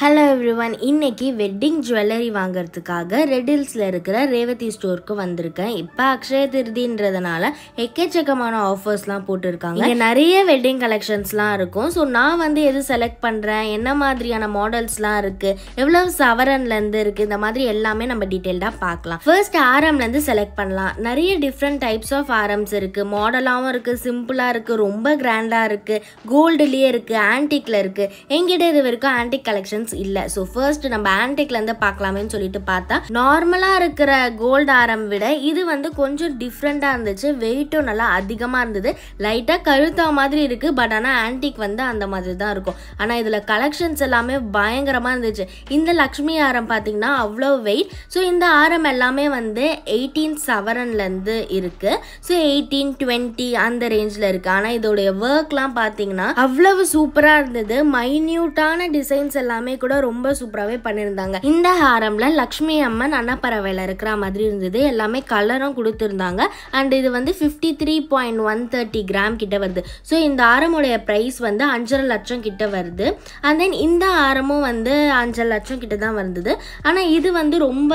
Hello everyone, இன்னைக்கு wedding jewellery வாங்குறதுக்காக red ஹில்ஸில் இருக்கிற ரேவதி ஸ்டோருக்கு வந்திருக்கேன். இப்போ அக்ஷய திருதின்றதுனால எக்கச்சக்கமான ஆஃபர்ஸ்லாம் போட்டிருக்காங்க. இங்கே நிறைய வெட்டிங் கலெக்ஷன்ஸ்லாம் இருக்கும். ஸோ நான் எது செலக்ட் பண்ணுறேன், என்ன மாதிரியான மாடல்ஸ்லாம் இருக்குது, எவ்வளவு சவரன்லேருந்து இருக்குது, இந்த மாதிரி எல்லாமே நம்ம டீட்டெயில்டாக பார்க்கலாம். ஃபர்ஸ்ட் ஆரம்லேருந்து செலக்ட் பண்ணலாம். நிறைய டிஃப்ரெண்ட் டைப்ஸ் ஆஃப் ஆரம்ஸ் இருக்குது. மாடலாகவும் இருக்குது, சிம்பிளாக இருக்குது, ரொம்ப கிராண்டாக இருக்குது, கோல்டுலேயே இருக்குது, ஆன்டிக்கில் இருக்குது. எங்கிட்ட இது வரைக்கும் ஆன்டிக் கலெக்ஷன்ஸ் இல்ல. சோ ஃபர்ஸ்ட் நம்ம ஆன்டிக்ல இருந்து பார்க்கலாமேன்னு சொல்லிட்டு பார்த்தா, நார்மலா இருக்கிற கோல்ட் ஆரம் விட இது கொஞ்சம் டிஃப்ரெண்டா இருந்துச்சு. வெயிட்டும் நல்லா அதிகமா இருந்தது. லைட்டா கழுத்தா மாதிரி இருக்கு, பட் ஆனா ஆன்டிக் அந்த மாதிரி தான் இருக்கும். ஆனா இதுல கலெக்ஷன்ஸ் எல்லாமே பயங்கரமா இருந்துச்சு. இந்த லக்ஷ்மி ஆரம் பாத்தீங்கன்னா அவ்வளோ வெயிட். ஸோ இந்த ஆரம் எல்லாமே 18 சவரன்ல இருந்து இருக்கு. ஸோ 18, 20 அந்த ரேஞ்ச்ல இருக்கு. ஆனா இதோடைய ஒர்க்லாம் பாத்தீங்கன்னா அவ்வளவு சூப்பரா இருந்தது. மைன்யூட்டான டிசைன்ஸ் எல்லாமே கூட ரொம்ப சூப்பராகவே பண்ணியிருந்தாங்க. இந்த ஹாரம்ல லக்ஷ்மி அம்மன் அன்னப்பறவையில் இருக்கிற மாதிரி இருந்தது. எல்லாமே கலரும் கொடுத்துருந்தாங்க. அண்ட் இது 53.130 கிராம் கிட்ட வருது. ஸோ இந்த ஆரமுடைய ப்ரைஸ் 5.5 லட்சம் கிட்ட வருது. அண்ட் தென் இந்த ஆரமும் 5 லட்சம் கிட்ட தான் வந்தது. ஆனால் இது ரொம்ப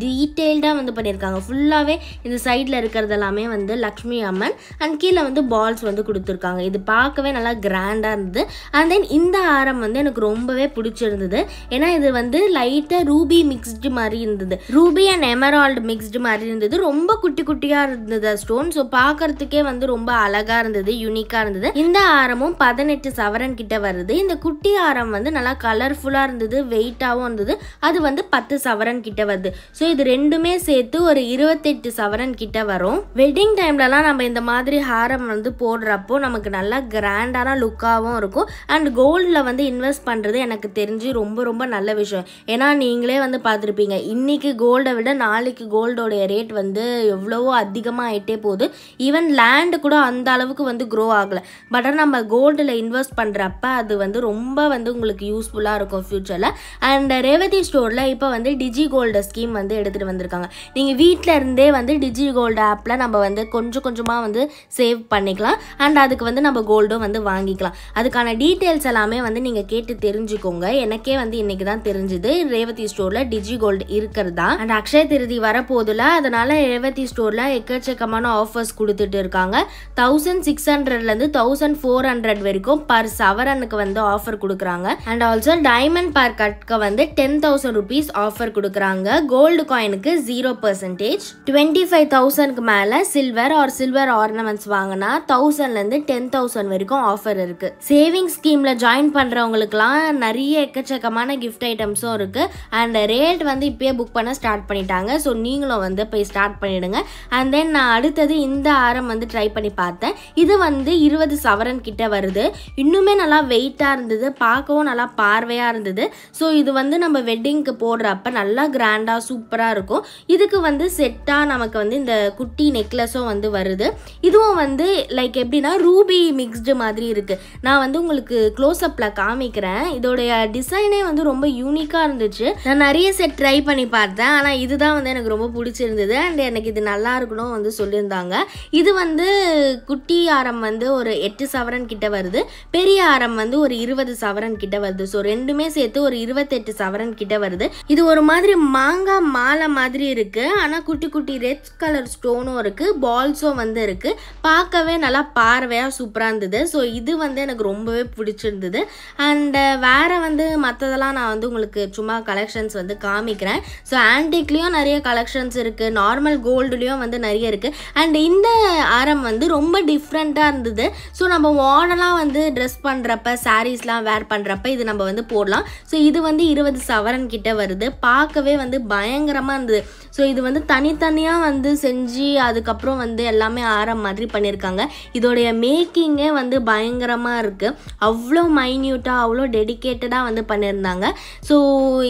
டீட்டெயில்டாக பண்ணியிருக்காங்க. ஃபுல்லாகவே இந்த சைடில் இருக்கிறது எல்லாமே லக்ஷ்மி அம்மன் அண்ட் கீழே பால்ஸ் கொடுத்துருக்காங்க. இது பார்க்கவே நல்லா கிராண்டாக இருந்தது. அண்ட் தென் இந்த ஆரம் எனக்கு ரொம்பவே பிடிச்சிருந்தது. ஏன்னா இது லைட்டா ரூபி மிக்ஸ்டு மாதிரி இருந்தது. ரூபி அண்ட் எமரால்டு மிக்ஸ்டு மாதிரி இருந்தது. ரொம்ப குட்டி குட்டியா இருந்தது ஸ்டோன். ஸோ பார்க்கறதுக்கே ரொம்ப அழகா இருந்தது, யூனிக்கா இருந்தது. இந்த ஆரமும் 18 சவரன் கிட்ட வருது. இந்த குட்டி ஆரம் நல்லா கலர்ஃபுல்லா இருந்தது, வெயிட்டாவும் இருந்தது. அது 10 சவரன் கிட்ட வருது. ஸோ இது ரெண்டுமே சேர்த்து ஒரு 28 சவரன் கிட்ட வரும். வெட்டிங் டைம்லலாம் நம்ம இந்த மாதிரி ஹாரம் போடுறப்போ நமக்கு நல்லா கிராண்டான லுக்காகவும் இருக்கும். அண்ட் கோல்டில் இன்வெஸ்ட் பண்ணுறது எனக்கு தெரிஞ்சு ரொம்ப ரொம்ப நல்ல விஷயம். ஏன்னா நீங்களே பார்த்துருப்பீங்க, இன்னைக்கு கோல்டை விட நாளைக்கு கோல்டோடைய ரேட் எவ்வளவோ அதிகமாக ஆகிட்டே போகுது. ஈவன் லேண்டு கூட அந்த அளவுக்கு க்ரோ ஆகலை. பட் நம்ம கோல்டில் இன்வெஸ்ட் பண்ணுறப்ப அது ரொம்ப உங்களுக்கு யூஸ்ஃபுல்லாக இருக்கும் ஃப்யூச்சரில். அண்ட் ரேவதி ஸ்டோரில் இப்போ டிஜி கோல்டு ஸ்கீம் எடுத்துகிட்டு வந்திருக்காங்க. நீங்கள் வீட்டில் இருந்தே டிஜி கோல்டு ஆப்பில் நம்ம கொஞ்சம் கொஞ்சமாக சேவ் பண்ணிக்கலாம். அண்ட் அதுக்கு நம்ம கோல்டும் வாங்கிக்கலாம். அதுக்கான டீட்டெயில்ஸ் எல்லாமே நீங்கள் கேட்டு தெரிஞ்சுக்கோங்க. எனக்கே இன்னைக்கு தான் தெரிஞ்சுது ரேவதி ஸ்டோர்ல டிஜி கோல்டு இருக்கிறதா. அண்ட் அக்ஷய திருதி வரப்போதுல, அதனால ரேவதி ஸ்டோர்ல எக்கச்சக்கமான ஆஃபர்ஸ் கொடுத்துட்டு இருக்காங்க. 1600ல இருந்து 1400 வரைக்கும் பர் சவரனுக்கு ஆஃபர் கொடுக்குறாங்க. அண்ட் ஆல்சோ டைமண்ட் பர் கட்க்கு 10,000 rupees ஆஃபர் கொடுக்குறாங்க. கோல்டு காயினுக்கு 0%. 25,000க்கு மேல சில்வர் ஆர் சில்வர் ஆர்னமெண்ட்ஸ் வாங்கினா 1000ல இருந்து 10,000 வரைக்கும் ஆஃபர் இருக்கு. சேவிங் ஸ்கீம்ல ஜாயின் பண்றவங்களுக்குலாம் நிறைய எக்கச்சக்கமான கிஃப்ட் ஐட்டம்ஸும் இருக்கு. அண்ட் ரேட் இப்பயே புக் பண்ண ஸ்டார்ட் பண்ணிட்டாங்க. ஸோ நீங்களும் போய் ஸ்டார்ட் பண்ணிடுங்க. அண்ட் தென் நான் அடுத்தது இந்த ஆரம் ட்ரை பண்ணி பார்த்தேன். இது 20 சவரன் கிட்ட வருது. இன்னுமே நல்லா வெயிட்டாக இருந்தது, பார்க்கவும் நல்லா பார்வையாக இருந்தது. ஸோ இது நம்ம வெட்டிங்க்கு போடுறப்ப நல்லா கிராண்டாக சூப்பராக இருக்கும். இதுக்கு செட்டாக நமக்கு இந்த குட்டி நெக்லஸும் வருது. இதுவும் லைக் எப்படின்னா ரூபி மிக்ஸ்டு மாதிரி இருக்கு. நான் உங்களுக்கு க்ளோஸ்அப்பில் காமிக்கிறேன். இதோடைய டிசைனே ரொம்ப யூனிக்கா இருந்துச்சு. நான் நிறைய செட் ட்ரை பண்ணி பார்த்தேன். ஆனால் இதுதான் எனக்கு ரொம்ப பிடிச்சிருந்தது. அண்ட் எனக்கு இது நல்லா இருக்கணும் சொல்லியிருந்தாங்க. இது குட்டி ஆரம் ஒரு 8 சவரன் கிட்ட வருது. பெரிய ஆரம் ஒரு 20 சவரன் கிட்ட வருது. ஸோ ரெண்டுமே சேர்த்து ஒரு 28 சவரன் கிட்ட வருது. இது ஒரு மாதிரி மாங்காய் மாலை மாதிரி இருக்கு. ஆனால் குட்டி குட்டி ரெட் கலர் ஸ்டோனும் இருக்கு, பால்ஸும் இருக்கு. பார்க்கவே நல்லா பார்வையாக சூப்பராக இருந்தது. ஸோ இது எனக்கு ரொம்பவே பிடிச்சிருந்தது. அண்ட் வேற மற்றதெல்லாம் நான் உங்களுக்கு சும்மா கலெக்ஷன்ஸ் காமிக்கிறேன். ஸோ ஆன்டிக்லேயும் நிறைய கலெக்ஷன்ஸ் இருக்குது, நார்மல் கோல்டுலேயும் நிறைய இருக்குது. அண்ட் இந்த ஆரம் ரொம்ப டிஃப்ரெண்ட்டாக இருந்தது. ஸோ நம்ம மாடலாக ட்ரெஸ் பண்ணுறப்ப, சாரீஸ்லாம் வேர் பண்ணுறப்ப இது நம்ம போடலாம். ஸோ இது 20 சவரன் கிட்ட வருது. பார்க்கவே பயங்கரமாக இருந்தது. ஸோ இது தனித்தனியாக செஞ்சு அதுக்கப்புறம் எல்லாமே ஆரம் மாதிரி பண்ணியிருக்காங்க. இதோடைய மேக்கிங்கே பயங்கரமாக இருக்குது. அவ்வளோ மைன்யூட்டாக அவ்வளோ டெடிக்கேட்டடாக பண்ணியிருந்தாங்க. ஸோ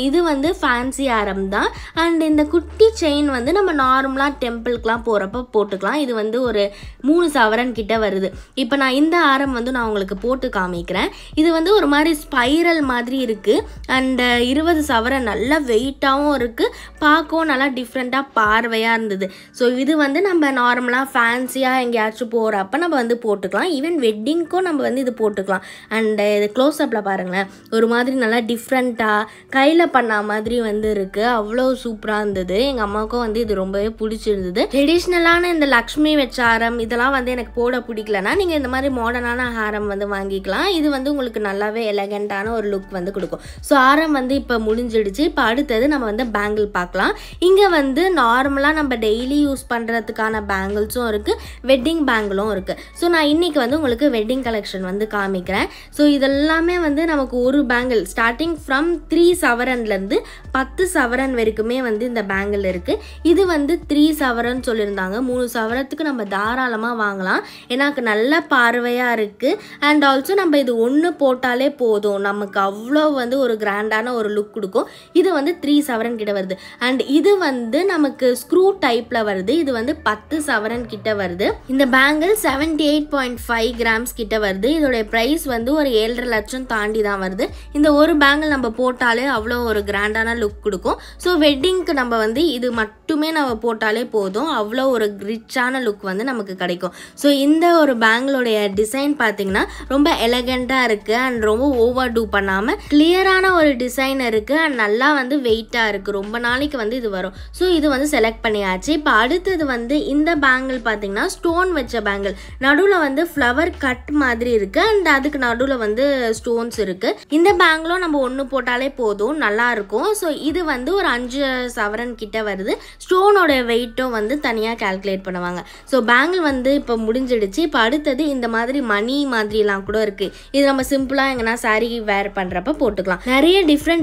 இது ஃபேன்சி ஆரம் தான். அண்ட் இந்த குட்டி செயின் நம்ம நார்மலாக டெம்பிளுக்குலாம் போகிறப்ப போட்டுக்கலாம். இது ஒரு 3 சவரன் கிட்ட வருது. இப்போ நான் இந்த ஆரம் நான் உங்களுக்கு போட்டு காமிக்கிறேன். இது ஒரு மாதிரி ஸ்பைரல் மாதிரி இருக்குது. அண்ட் 20 சவரன் நல்ல வெயிட்டாகவும் இருக்குது, பார்க்கவும் நல்லா டிஃப்ரெண்ட்டாக பார்வையாக இருந்தது. ஸோ இது நம்ம நார்மலாக ஃபேன்சியாக எங்கேயாச்சும் போகிறப்ப நம்ம போட்டுக்கலாம். ஈவன் வெட்டிங்க்கும் நம்ம இது போட்டுக்கலாம். அண்ட் இது க்ளோஸ்அப்பில் பாருங்களேன், ஒரு மாதிரி நல்லா டிஃப்ரெண்ட்டாக கையில் பண்ண மாதிரி வந்து இருக்குது. அவ்வளோ சூப்பராக இருந்தது. எங்கள் அம்மாவுக்கும் வந்து இது ரொம்பவே பிடிச்சிருந்தது. ட்ரெடிஷ்னலான இந்த லக்ஷ்மி வச்ச ஹாரம் இதெல்லாம் வந்து எனக்கு போட பிடிக்கலன்னா நீங்கள் இந்த மாதிரி மாடர்னான ஹாரம் வந்து வாங்கிக்கலாம். இது வந்து உங்களுக்கு நல்லாவே எலகண்டான ஒரு லுக் வந்து கொடுக்கும். ஸோ ஹாரம் வந்து இப்போ முடிஞ்சிடுச்சு. இப்போ அடுத்தது நம்ம வந்து பேங்கிள் பார்க்கலாம். இங்கே வந்து நார்மலாக நம்ம டெய்லி யூஸ் பண்ணுறதுக்கான பேங்கிள்ஸும் இருக்குது, வெட்டிங் பேங்கிளும் இருக்குது. ஸோ நான் இன்றைக்கி வந்து உங்களுக்கு வெட்டிங் கலெக்ஷன் வந்து காமிக்கிறேன். ஸோ இதெல்லாமே வந்து நமக்கு ஒரு பேங்கிள் ஸ்டார்டிங் ஃப்ரம் 3 சவரன்லேருந்து 10 சவரன் வரைக்குமே வந்து இந்த பேங்கிள் இருக்குது. இது வந்து 3 சவரன் சொல்லியிருந்தாங்க. 3 சவரத்துக்கு நம்ம தாராளமாக வாங்கலாம். எனக்கு நல்ல பார்வையாக இருக்குது. அண்ட் ஆல்சோ நம்ம இது ஒன்று போட்டாலே போதும், நமக்கு அவ்வளோ வந்து ஒரு கிராண்டான ஒரு லுக் கொடுக்கும். இது வந்து 3 சவரன் கிட்ட வருது. அண்ட் இது வந்து நமக்கு ஸ்க்ரூ டைப்பில் வருது. இது வந்து 10 சவரன் கிட்ட வருது. இந்த பேங்கிள் 78.5 கிராம்ஸ் கிட்ட வருது. இதோடைய ப்ரைஸ் வந்து ஒரு 7.5 லட்சம் தாண்டி தான் வருது. இந்த ஒரு பேங்கிள் நம்ம போட்டாலே அவ்வளோ ஒரு கிராண்டான லுக் கொடுக்கும். ஸோ வெட்டிங்க்கு நம்ம வந்து இது மட்டுமே நம்ம போட்டாலே போதும், அவ்வளோ ஒரு ரிச்சான லுக் வந்து நமக்கு கிடைக்கும். ஸோ இந்த ஒரு பேங்கிளோடைய டிசைன் பார்த்தீங்கன்னா ரொம்ப எலகண்டாக இருக்குது. அண்ட் ரொம்ப ஓவர் டூ பண்ணாமல் கிளியரான ஒரு டிசைன் இருக்குது. அண்ட் நல்லா வந்து வெயிட்டாக இருக்குது. ரொம்ப நாளைக்கு வந்து இது வரும். ஸோ இது வந்து செலக்ட் பண்ணியாச்சு. இப்போ அடுத்தது வந்து இந்த பேங்கிள் பார்த்தீங்கன்னா ஸ்டோன் வச்ச பேங்கிள். நடுவில் வந்து ஃப்ளவர் கட் மாதிரி இருக்குது. அண்ட் அதுக்கு நடுவில் வந்து ஸ்டோன்ஸ் இருக்குது. இந்த பேங்கிளும் நம்ம ஒன்று போட்டாலே போதும், நல்லா இருக்கும். ஸோ இது வந்து ஒரு 5 சவரன் கிட்ட வருது. ஸ்டோனோட வெயிட்டும் வந்து தனியாக கால்குலேட் பண்ணுவாங்க. ஸோ பேங்கிள் வந்து இப்போ முடிஞ்சிடுச்சு. இப்போ அடுத்தது இந்த மாதிரி மணி மாதிரிலாம் கூட இருக்குது. இது நம்ம சிம்பிளாக எங்கன்னா சாரீ வேர் பண்ணுறப்ப போட்டுக்கலாம். நிறைய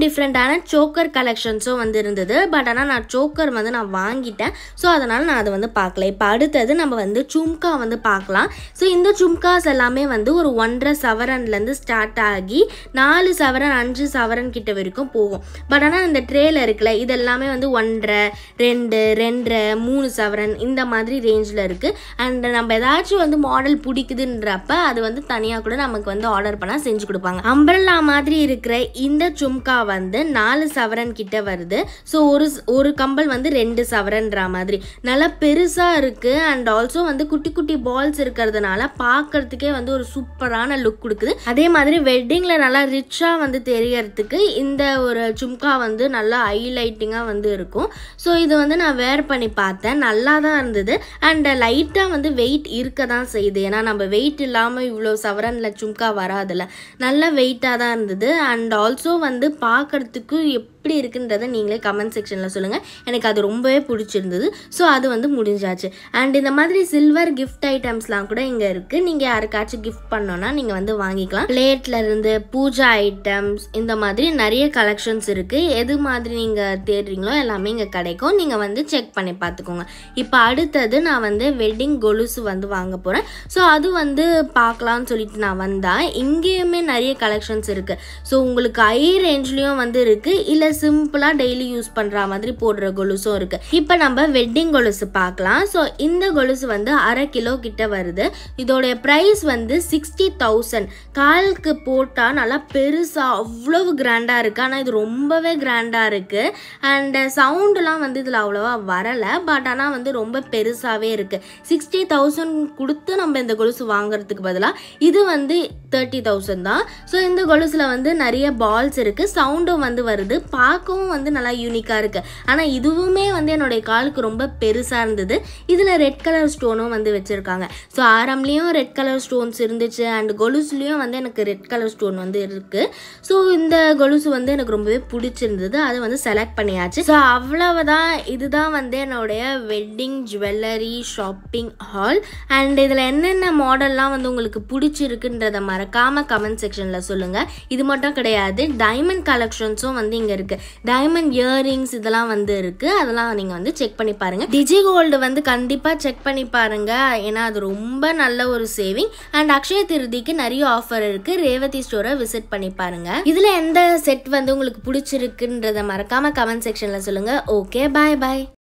டிஃப்ரெண்டான சோக்கர் கலெக்ஷன்ஸும் வந்து இருந்தது. பட் ஆனால் நான் சோக்கர் வந்து நான் வாங்கிட்டேன். ஸோ அதனால் நான் அதை வந்து பார்க்கல. இப்போ அடுத்தது நம்ம வந்து சும்கா வந்து பார்க்கலாம். ஸோ இந்த சும்காஸ் எல்லாமே வந்து ஒரு 1.5 சவரன்லேருந்து ஸ்டார்ட் ஆகி 4 சவரன் 5 சவரன் கிட்ட வரைக்கும் போகும். பட் ஆனால் இந்த ட்ரேல இருக்குல்ல, இது எல்லாமே வந்து 1.5, 2, 2.5, 3 சவரன் இந்த மாதிரி ரேஞ்சில் இருக்குது. அண்ட் நம்ம ஏதாச்சும் வந்து மாடல் பிடிக்குதுன்றப்ப அது வந்து தனியாக கூட நமக்கு வந்து ஆர்டர் பண்ணால் செஞ்சு கொடுப்பாங்க. அம்பரல்லா மாதிரி இருக்கிற இந்த சும்கா வந்து 4 சவரன் கிட்ட வருது. ஸோ ஒரு கம்பல் வந்து 2 சவரன்ற மாதிரி நல்லா பெருசாக இருக்குது. அண்ட் ஆல்சோ வந்து குட்டி குட்டி பால்ஸ் இருக்கிறதுனால பார்க்கறதுக்கே வந்து ஒரு சூப்பரான லுக் கொடுக்குது. அதே மாதிரி வெட்டிங்கில் நல்லா ரிச்சாக வந்து தெரியறதுக்கு இந்த ஒரு சும்கா வந்து நல்லா ஹைலைட்டிங்காக வந்து இருக்கும். ஸோ இது வந்து நான் வேர் பண்ணி பார்த்தேன், நல்லா தான் இருந்தது. அண்ட் லைட்டாக வந்து வெயிட் இருக்க தான் செய்யுது. ஏன்னா நம்ம வெயிட் இல்லாமல் இவ்வளோ சவரனில் சும்கா வராதில்ல, நல்லா வெயிட்டாக தான் இருந்தது. அண்ட் ஆல்சோ வந்து பார்க்கறதுக்கு எப்படி இருக்குன்றதை நீங்களே கமெண்ட் செக்ஷனில் சொல்லுங்கள். எனக்கு அது ரொம்பவே பிடிச்சிருந்தது. ஸோ அது வந்து முடிஞ்சாச்சு. அண்ட் இந்த மாதிரி சில்வர் கிஃப்ட் ஐட்டம்ஸ்லாம் கூட இங்கே இருக்குது. நீங்கள் யாருக்காச்சும் கிஃப்ட் பண்ணோன்னா நீங்கள் வந்து வாங்கிக்கலாம். பிளேட்ல இருந்து பூஜா ஐட்டம்ஸ் இந்த மாதிரி நிறைய கலெக்ஷன்ஸ் இருக்குது. எது மாதிரி நீங்கள் தேடுறீங்களோ எல்லாமே இங்கே கிடைக்கும். நீங்கள் வந்து செக் பண்ணி பார்த்துக்கோங்க. இப்போ அடுத்தது நான் வந்து வெட்டிங் கொலுசு வந்து வாங்க போகிறேன். ஸோ அது வந்து பார்க்கலான்னு சொல்லிட்டு நான் வந்தால் இங்கேயுமே நிறைய கலெக்ஷன்ஸ் இருக்குது. ஸோ உங்களுக்கு ஹை ரேஞ்ச்லேயும் வந்து இருக்குது, இல்லை சிம்பிளாக டெய்லி யூஸ் பண்ணுற மாதிரி போடுற கொலுசும் இருக்குது. இப்போ நம்ம வெட்டிங் கொலுசு பார்க்கலாம். ஸோ இந்த கொலுசு வந்து 1/2 கிலோ கிட்ட வருது. இதோடைய ப்ரைஸ் வந்து 60,000. காலுக்கு போட்டால் நல்லா பெருசாக அவ்வளவு கிராண்டாக இருக்குது. ஆனால் இது ரொம்பவே கிராண்டாக இருக்குது. அண்ட் சவுண்டுலாம் வந்து இதில் அவ்வளோவா வரலை. பட் ஆனால் வந்து ரொம்ப பெருசாகவே இருக்குது. 60,000 கொடுத்து நம்ம இந்த கொலுசு வாங்குறதுக்கு பதிலாக இது வந்து 30,000 தான். ஸோ இந்த கொலுசில் வந்து நிறைய பால்ஸ் இருக்குது, சவுண்டும் வந்து வருது, பார்க்கவும் வந்து நல்லா யூனிக்காக இருக்குது. ஆனால் இதுவுமே வந்து என்னுடைய காலுக்கு ரொம்ப பெருசாக இருந்தது. இதில் ரெட் கலர் ஸ்டோனும் வந்து வச்சுருக்காங்க. ஸோ ஆரம்லேயும் ரெட் கலர் ஸ்டோன்ஸ் இருந்துச்சு. அண்ட் கொலுசுலேயும் வந்து எனக்கு ரெட் கலர் ஸ்டோன் வந்து இருக்குது. ஸோ இந்த கொலுசு வந்து எனக்கு ரொம்பவே பிடிச்சிருந்தது. அதை வந்து செலக்ட் பண்ணியாச்சு. ஸோ அவ்வளவுதான். இதுதான் வந்து என்னுடைய wedding jewellery shopping hall. And இதில் என்னென்ன மாடல்லாம் வந்து உங்களுக்கு பிடிச்சிருக்குன்றதை மறக்காமல் கமெண்ட் செக்ஷனில் சொல்லுங்கள். இது மட்டும் கிடையாது, டைமண்ட் கலெக்ஷன்ஸும் வந்து இங்கே இருக்குது. டைமண்ட் இயரிங்ஸ் இதெல்லாம் வந்து இருக்குது. அதெல்லாம் நீங்கள் வந்து செக் பண்ணி பாருங்கள். டிஜி கோல்டு வந்து கண்டிப்பாக செக் பண்ணி பாருங்கள். ஏன்னா அது ரொம்ப நல்ல ஒரு சேவிங். அண்ட் அக்ஷய திருதிக்கு நிறைய ஆஃபர் இருக்குது. ரேவதி ஸ்டோரை விசிட் பண்ணி பாருங்கள். இதில் எந்த செட் வந்து உங்களுக்கு பிடிச்சிருக்குன்றதை மறக்காமல் கமெண்ட் செக்ஷனில் சொல்லுங்கள். ஓகே, பாய் பாய்.